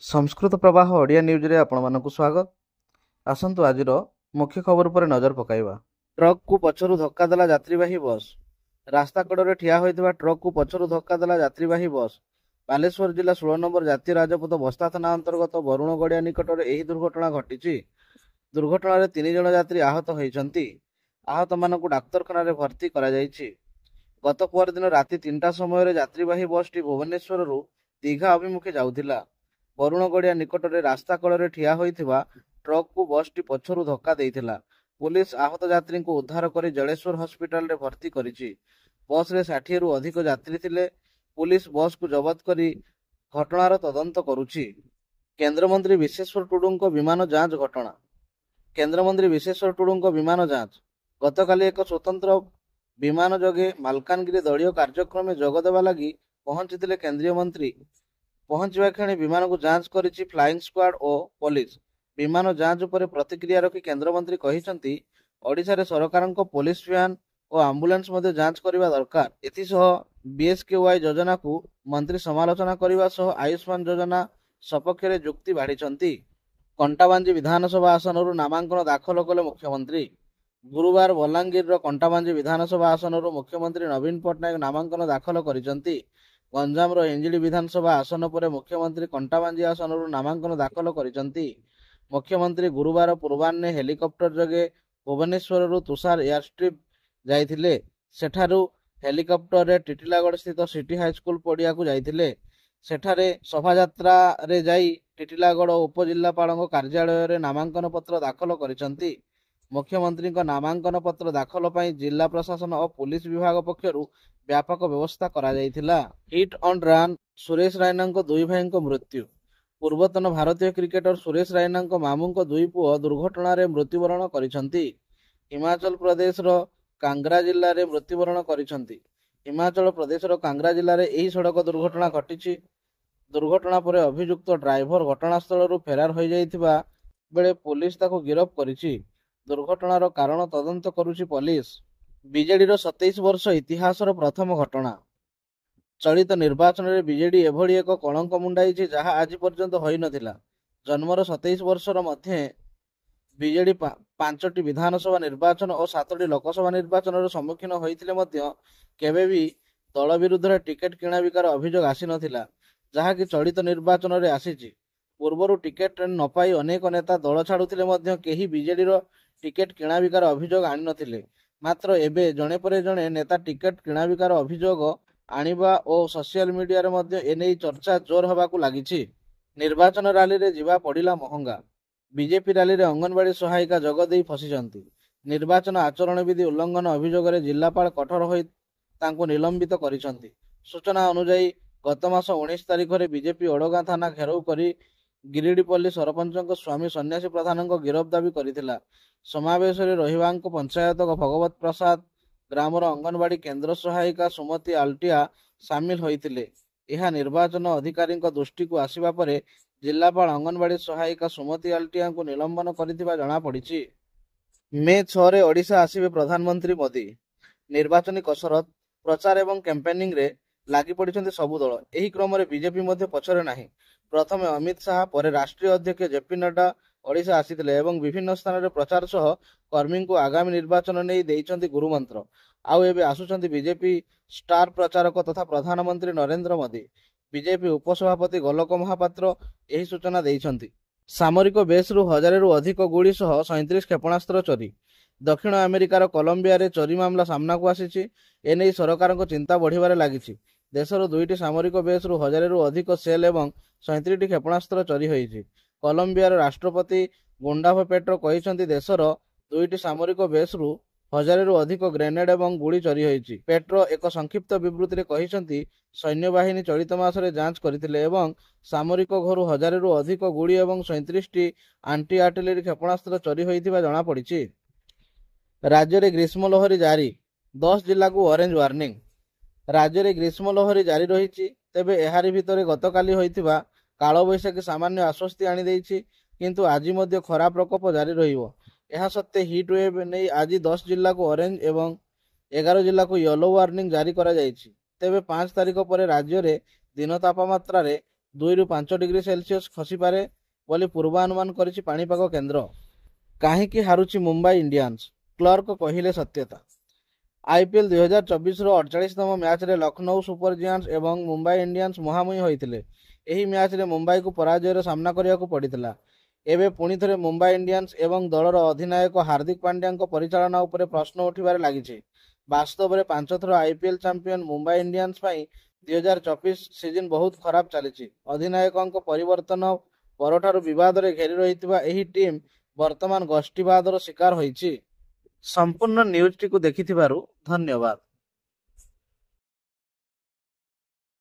ସଂସ୍କୃତ ପ୍ରବାହ ଓଡ଼ିଆ ନ୍ୟୁଜ୍ରେ ଆପଣମାନଙ୍କୁ ସ୍ୱାଗତ। ଆସନ୍ତୁ ଆଜିର ମୁଖ୍ୟ ଖବର ଉପରେ ନଜର ପକାଇବା। ଟ୍ରକ୍କୁ ପଛରୁ ଧକ୍କା ଦେଲା ଯାତ୍ରୀବାହୀ ବସ୍। ରାସ୍ତା କଡ଼ରେ ଠିଆ ହୋଇଥିବା ଟ୍ରକ୍କୁ ପଛରୁ ଧକ୍କା ଦେଲା ଯାତ୍ରୀବାହୀ ବସ୍। ବାଲେଶ୍ୱର ଜିଲ୍ଲା 16 ନମ୍ବର ଜାତୀୟ ରାଜପଥ ବସ୍ତା ଥାନା ଅନ୍ତର୍ଗତ ବରୁଣଗଡ଼ିଆ ନିକଟରେ ଏହି ଦୁର୍ଘଟଣା ଘଟିଛି। ଦୁର୍ଘଟଣାରେ 3 ଜଣ ଯାତ୍ରୀ ଆହତ ହୋଇଛନ୍ତି। ଆହତମାନଙ୍କୁ ଡାକ୍ତରଖାନାରେ ଭର୍ତ୍ତି କରାଯାଇଛି। ଗତ ପରଦିନ ରାତି 3ଟା ସମୟରେ ଯାତ୍ରୀବାହୀ ବସ୍ଟି ଭୁବନେଶ୍ୱରରୁ ଦୀଘା ଅଭିମୁଖେ ଯାଉଥିଲା। ବରୁଣଗଡ଼ିଆ ନିକଟରେ ରାସ୍ତା କଡ଼ରେ ଠିଆ ହୋଇଥିବା ଟ୍ରକ୍କୁ ବସ୍ଟି ପଛରୁ ଧକ୍କା ଦେଇଥିଲା। ପୁଲିସ ଆହତ ଯାତ୍ରୀଙ୍କୁ ଉଦ୍ଧାର କରି ଜଳେଶ୍ୱର ହସ୍ପିଟାଲରେ ଭର୍ତ୍ତି କରିଛି। ବସ୍ରେ 60ରୁ ଅଧିକ ଯାତ୍ରୀ ଥିଲେ। ପୁଲିସ ବସ୍କୁ ଜବତ କରି ଘଟଣାର ତଦନ୍ତ କରୁଛି। କେନ୍ଦ୍ରମନ୍ତ୍ରୀ ବିଶ୍ୱେଶ୍ୱର ଟୁଡୁଙ୍କ ବିମାନ ଯାଞ୍ଚ ଘଟଣା। କେନ୍ଦ୍ରମନ୍ତ୍ରୀ ବିଶ୍ୱେଶ୍ୱର ଟୁଡୁଙ୍କ ବିମାନ ଯାଞ୍ଚ। ଗତକାଲି ଏକ ସ୍ୱତନ୍ତ୍ର ବିମାନ ଯୋଗେ ମାଲକାନଗିରି ଦଳୀୟ କାର୍ଯ୍ୟକ୍ରମରେ ଯୋଗ ଦେବା ଲାଗି ପହଞ୍ଚିଥିଲେ କେନ୍ଦ୍ରୀୟ ମନ୍ତ୍ରୀ। ପହଞ୍ଚିବା କ୍ଷଣି ବିମାନକୁ ଯାଞ୍ଚ କରିଛି ଫ୍ଲାଇଂ ସ୍କ୍ୱାଡ୍ ଓ ପୋଲିସ। ବିମାନ ଯାଞ୍ଚ ଉପରେ ପ୍ରତିକ୍ରିୟା ରଖି କେନ୍ଦ୍ରମନ୍ତ୍ରୀ କହିଛନ୍ତି, ଓଡ଼ିଶାରେ ସରକାରଙ୍କ ପୋଲିସ ଭ୍ୟାନ୍ ଓ ଆମ୍ବୁଲାନ୍ସ ମଧ୍ୟ ଯାଞ୍ଚ କରିବା ଦରକାର। ଏଥିସହ ବିଏସ୍କେୱାଇ ଯୋଜନାକୁ ମନ୍ତ୍ରୀ ସମାଲୋଚନା କରିବା ସହ ଆୟୁଷ୍ମାନ ଯୋଜନା ସପକ୍ଷରେ ଯୁକ୍ତି ବାଢ଼ିଛନ୍ତି। କଣ୍ଟାବାଞ୍ଜି ବିଧାନସଭା ଆସନରୁ ନାମାଙ୍କନ ଦାଖଲ କଲେ ମୁଖ୍ୟମନ୍ତ୍ରୀ। ଗୁରୁବାର ବଲାଙ୍ଗୀରର କଣ୍ଟାବାଞ୍ଜି ବିଧାନସଭା ଆସନରୁ ମୁଖ୍ୟମନ୍ତ୍ରୀ ନବୀନ ପଟ୍ଟନାୟକ ନାମାଙ୍କନ ଦାଖଲ କରିଛନ୍ତି। ଗଞ୍ଜାମର ହିଞ୍ଜିଳି ବିଧାନସଭା ଆସନ ପରେ ମୁଖ୍ୟମନ୍ତ୍ରୀ କଣ୍ଟାବାଞ୍ଜି ଆସନରୁ ନାମାଙ୍କନ ଦାଖଲ କରିଛନ୍ତି। ମୁଖ୍ୟମନ୍ତ୍ରୀ ଗୁରୁବାର ପୂର୍ବାହ୍ନେ ହେଲିକପ୍ଟର ଯୋଗେ ଭୁବନେଶ୍ୱରରୁ ତୁଷାର ଏୟାରଷ୍ଟ୍ରିପ୍ ଯାଇଥିଲେ। ସେଠାରୁ ହେଲିକପ୍ଟରରେ ଟିଟିଲାଗଡ଼ ସ୍ଥିତ ସିଟି ହାଇସ୍କୁଲ ପଡ଼ିଆକୁ ଯାଇଥିଲେ। ସେଠାରେ ଶୋଭାଯାତ୍ରାରେ ଯାଇ ଟିଟିଲାଗଡ଼ ଉପଜିଲ୍ଲାପାଳଙ୍କ କାର୍ଯ୍ୟାଳୟରେ ନାମାଙ୍କନ ପତ୍ର ଦାଖଲ କରିଛନ୍ତି। ମୁଖ୍ୟମନ୍ତ୍ରୀଙ୍କ ନାମାଙ୍କନ ପତ୍ର ଦାଖଲ ପାଇଁ ଜିଲ୍ଲା ପ୍ରଶାସନ ଓ ପୁଲିସ ବିଭାଗ ପକ୍ଷରୁ ବ୍ୟାପକ ବ୍ୟବସ୍ଥା କରାଯାଇଥିଲା। ହିଟ୍ ଅଣ୍ଡ ରନ୍ ସୁରେଶ ରାଇନାଙ୍କ 2 ଭାଇଙ୍କ ମୃତ୍ୟୁ। ପୂର୍ବତନ ଭାରତୀୟ କ୍ରିକେଟର ସୁରେଶ ରାଇନାଙ୍କ ମାମୁଙ୍କ 2 ପୁଅ ଦୁର୍ଘଟଣାରେ ମୃତ୍ୟୁବରଣ କରିଛନ୍ତି। ହିମାଚଳ ପ୍ରଦେଶର କାଙ୍ଗ୍ରା ଜିଲ୍ଲାରେ ମୃତ୍ୟୁବରଣ କରିଛନ୍ତି। ହିମାଚଳ ପ୍ରଦେଶର କାଙ୍ଗ୍ରା ଜିଲ୍ଲାରେ ଏହି ସଡ଼କ ଦୁର୍ଘଟଣା ଘଟିଛି। ଦୁର୍ଘଟଣା ପରେ ଅଭିଯୁକ୍ତ ଡ୍ରାଇଭର ଘଟଣାସ୍ଥଳରୁ ଫେରାର ହୋଇଯାଇଥିବା ବେଳେ ପୁଲିସ ତାକୁ ଗିରଫ କରିଛି। ଦୁର୍ଘଟଣାର କାରଣ ତଦନ୍ତ କରୁଛି ପୋଲିସ। ବିଜେଡିର 27 ବର୍ଷ ଇତିହାସର ପ୍ରଥମ ଘଟଣା। ଚଳିତ ନିର୍ବାଚନରେ ବିଜେଡି ଏଭଳି ଏକ କଳଙ୍କ ମୁଣ୍ଡାଇଛି ଯାହା ଆଜି ପର୍ଯ୍ୟନ୍ତ ହୋଇନଥିଲା। ଜନ୍ମର 27 ବର୍ଷର ମଧ୍ୟରେ ବିଜେଡି 5ଟି ବିଧାନସଭା ନିର୍ବାଚନ ଓ 7ଟି ଲୋକସଭା ନିର୍ବାଚନର ସମ୍ମୁଖୀନ ହୋଇଥିଲେ ମଧ୍ୟ କେବେ ବି ଦଳ ବିରୁଦ୍ଧରେ ଟିକେଟ କିଣାବିକାର ଅଭିଯୋଗ ଆସିନଥିଲା, ଯାହାକି ଚଳିତ ନିର୍ବାଚନରେ ଆସିଛି। ପୂର୍ବରୁ ଟିକେଟ ନ ପାଇ ଅନେକ ନେତା ଦଳ ଛାଡୁଥିଲେ ମଧ୍ୟ କେହି ବିଜେଡିର ଟିକେଟ କିଣାବିକାର ଅଭିଯୋଗ ଆଣିନଥିଲେ। ମାତ୍ର ଏବେ ଜଣେ ପରେ ଜଣେ ନେତା ଟିକେଟ କିଣାବିକାର ଅଭିଯୋଗ ଆଣିବା ଓ ସୋସିଆଲ ମିଡିଆରେ ମଧ୍ୟ ଏନେଇ ଚର୍ଚ୍ଚା ଜୋର ହେବାକୁ ଲାଗିଛି। ନିର୍ବାଚନ ରାଲିରେ ଯିବା ପଡ଼ିଲା ମହଙ୍ଗା। ବିଜେପି ରାଲିରେ ଅଙ୍ଗନବାଡି ସହାୟିକା ଯୋଗ ଦେଇ ଫସିଛନ୍ତି। ନିର୍ବାଚନ ଆଚରଣ ବିଧି ଉଲ୍ଲଂଘନ ଅଭିଯୋଗରେ ଜିଲ୍ଲାପାଳ କଠୋର ହୋଇ ତାଙ୍କୁ ନିଲମ୍ବିତ କରିଛନ୍ତି। ସୂଚନା ଅନୁଯାୟୀ ଗତ ମାସ 19 ତାରିଖରେ ବିଜେପି ଓଡ଼ଗାଁ ଥାନା ଘେରାଉ କରି ଗିରିଡିପଲ୍ଲୀ ସରପଞ୍ଚଙ୍କ ସ୍ୱାମୀ ସନ୍ନ୍ୟାସୀ ପ୍ରଧାନଙ୍କ ଗିରଫ ଦାବି କରିଥିଲା। ସମାବେଶରେ ରହିବାଙ୍କ ପଞ୍ଚାୟତ ଭଗବତ ପ୍ରସାଦ ଗ୍ରାମର ଅଙ୍ଗନବାଡି କେନ୍ଦ୍ର ସହାୟିକା ସୁମତି ଆଲଟିଆ ସାମିଲ ହୋଇଥିଲେ। ଏହା ନିର୍ବାଚନ ଅଧିକାରୀଙ୍କ ଦୃଷ୍ଟିକୁ ଆସିବା ପରେ ଜିଲ୍ଲାପାଳ ଅଙ୍ଗନବାଡି ସହାୟିକା ସୁମତି ଆଲଟିଆଙ୍କୁ ନିଲମ୍ବନ କରିଥିବା ଜଣାପଡ଼ିଛି। ମେ 6ରେ ଓଡ଼ିଶା ଆସିବେ ପ୍ରଧାନମନ୍ତ୍ରୀ ମୋଦି। ନିର୍ବାଚନୀ କସରତ, ପ୍ରଚାର ଏବଂ କ୍ୟାମ୍ପେନିଂରେ ଲାଗି ପଡ଼ିଛନ୍ତି ସବୁ ଦଳ। ଏହି କ୍ରମରେ ବିଜେପି ମଧ୍ୟ ପଛରେ ନାହିଁ। ପ୍ରଥମେ ଅମିତ ଶାହା, ପରେ ରାଷ୍ଟ୍ରୀୟ ଅଧ୍ୟକ୍ଷ ଜେପି ନଡ୍ଡା ଓଡ଼ିଶା ଆସିଥିଲେ ଏବଂ ବିଭିନ୍ନ ସ୍ଥାନରେ ପ୍ରଚାର ସହ କର୍ମୀଙ୍କୁ ଆଗାମୀ ନିର୍ବାଚନ ନେଇ ଦେଇଛନ୍ତି ଗୁରୁମନ୍ତ୍ର। ଆଉ ଏବେ ଆସୁଛନ୍ତି ବିଜେପି ଷ୍ଟାର ପ୍ରଚାରକ ତଥା ପ୍ରଧାନମନ୍ତ୍ରୀ ନରେନ୍ଦ୍ର ମୋଦି। ବିଜେପି ଉପସଭାପତି ଗୋଲକ ମହାପାତ୍ର ଏହି ସୂଚନା ଦେଇଛନ୍ତି। ସାମରିକ ବେସ୍ରୁ 1000ରୁ ଅଧିକ ଗୁଳି ସହ 37 କ୍ଷେପଣାସ୍ତ୍ର ଚୋରି। ଦକ୍ଷିଣ ଆମେରିକାର କଲମ୍ବିଆରେ ଚୋରି ମାମଲା ସାମ୍ନାକୁ ଆସିଛି। ଏନେଇ ସରକାରଙ୍କ ଚିନ୍ତା ବଢ଼ିବାରେ ଲାଗିଛି। ଦେଶର 2ଟି ସାମରିକ ବେସ୍ରୁ 1000ରୁ ଅଧିକ ସେଲ୍ ଏବଂ 37ଟି କ୍ଷେପଣାସ୍ତ୍ର ଚୋରି ହୋଇଛି। କଲମ୍ବିଆର ରାଷ୍ଟ୍ରପତି ଗୁଣ୍ଡାଭୋ ପେଟ୍ରୋ କହିଛନ୍ତି ଦେଶର 2ଟି ସାମରିକ ବେସ୍ରୁ 1000ରୁ ଅଧିକ ଗ୍ରେନେଡ୍ ଏବଂ ଗୁଳି ଚୋରି ହୋଇଛି। ପେଟ୍ରୋ ଏକ ସଂକ୍ଷିପ୍ତ ବିବୃତ୍ତିରେ କହିଛନ୍ତି ସୈନ୍ୟବାହିନୀ ଚଳିତ ମାସରେ ଯାଞ୍ଚ କରିଥିଲେ ଏବଂ ସାମରିକ ଘରୁ 1000ରୁ ଅଧିକ ଗୁଳି ଏବଂ 37ଟି ଆଣ୍ଟି ଆର୍ଟିଲେରୀ କ୍ଷେପଣାସ୍ତ୍ର ଚୋରି ହୋଇଥିବା ଜଣାପଡ଼ିଛି। ରାଜ୍ୟରେ ଗ୍ରୀଷ୍ମ ଲହରୀ ଜାରି, 10 ଜିଲ୍ଲାକୁ ଅରେଞ୍ଜ ୱାର୍ଣ୍ଣିଂ। ରାଜ୍ୟରେ ଗ୍ରୀଷ୍ମ ଲହରୀ ଜାରି ରହିଛି। ତେବେ ଏହାରି ଭିତରେ ଗତକାଲି ହୋଇଥିବା କାଳବୈଶାଖୀ ସାମାନ୍ୟ ଆଶ୍ୱସ୍ତି ଆଣିଦେଇଛି, କିନ୍ତୁ ଆଜି ମଧ୍ୟ ଖରା ପ୍ରକୋପ ଜାରି ରହିବ। ଏହା ସତ୍ତ୍ୱେ ହିଟ୍ ୱେଭ୍ ନେଇ ଆଜି 10 ଜିଲ୍ଲାକୁ ଅରେଞ୍ଜ ଏବଂ 11 ଜିଲ୍ଲାକୁ ୟେଲୋ ୱାର୍ଣ୍ଣିଂ ଜାରି କରାଯାଇଛି। ତେବେ 5 ତାରିଖ ପରେ ରାଜ୍ୟରେ ଦିନ ତାପମାତ୍ରାରେ 2 ରୁ 5 ଡିଗ୍ରୀ ସେଲସିୟସ୍ ଖସିପାରେ ବୋଲି ପୂର୍ବାନୁମାନ କରିଛି ପାଣିପାଗ କେନ୍ଦ୍ର। କାହିଁକି ହାରୁଛି ମୁମ୍ବାଇ ଇଣ୍ଡିଆନ୍ସ? କ୍ଲର୍କ କହିଲେ ସତ୍ୟତା। ଆଇପିଏଲ୍ 2024ର 48ତମ ମ୍ୟାଚ୍ରେ ଲକ୍ଷ୍ନୌ ସୁପର ଜାୟାଣ୍ଟସ୍ ଏବଂ ମୁମ୍ବାଇ ଇଣ୍ଡିଆନ୍ସ ମୁହାଁମୁହିଁ ହୋଇଥିଲେ। ଏହି ମ୍ୟାଚ୍ରେ ମୁମ୍ବାଇକୁ ପରାଜୟର ସାମ୍ନା କରିବାକୁ ପଡ଼ିଥିଲା। ଏବେ ପୁଣି ଥରେ ମୁମ୍ବାଇ ଇଣ୍ଡିଆନ୍ସ ଏବଂ ଦଳର ଅଧିନାୟକ ହାର୍ଦ୍ଦିକ ପାଣ୍ଡ୍ୟାଙ୍କ ପରିଚାଳନା ଉପରେ ପ୍ରଶ୍ନ ଉଠିବାରେ ଲାଗିଛି। ବାସ୍ତବରେ 5 ଥର ଆଇପିଏଲ୍ ଚାମ୍ପିୟନ ମୁମ୍ବାଇ ଇଣ୍ଡିଆନ୍ସ ପାଇଁ 2024 ସିଜନ୍ ବହୁତ ଖରାପ ଚାଲିଛି। ଅଧିନାୟକଙ୍କ ପରିବର୍ତ୍ତନ ପରଠାରୁ ବିବାଦରେ ଘେରି ରହିଥିବା ଏହି ଟିମ୍ ବର୍ତ୍ତମାନ ଗୋଷ୍ଠୀବାଦର ଶିକାର ହୋଇଛି। ସମ୍ପୂର୍ଣ୍ଣ ନ୍ୟୁଜ୍ଟିକୁ ଦେଖିଥିବାରୁ ଧନ୍ୟବାଦ।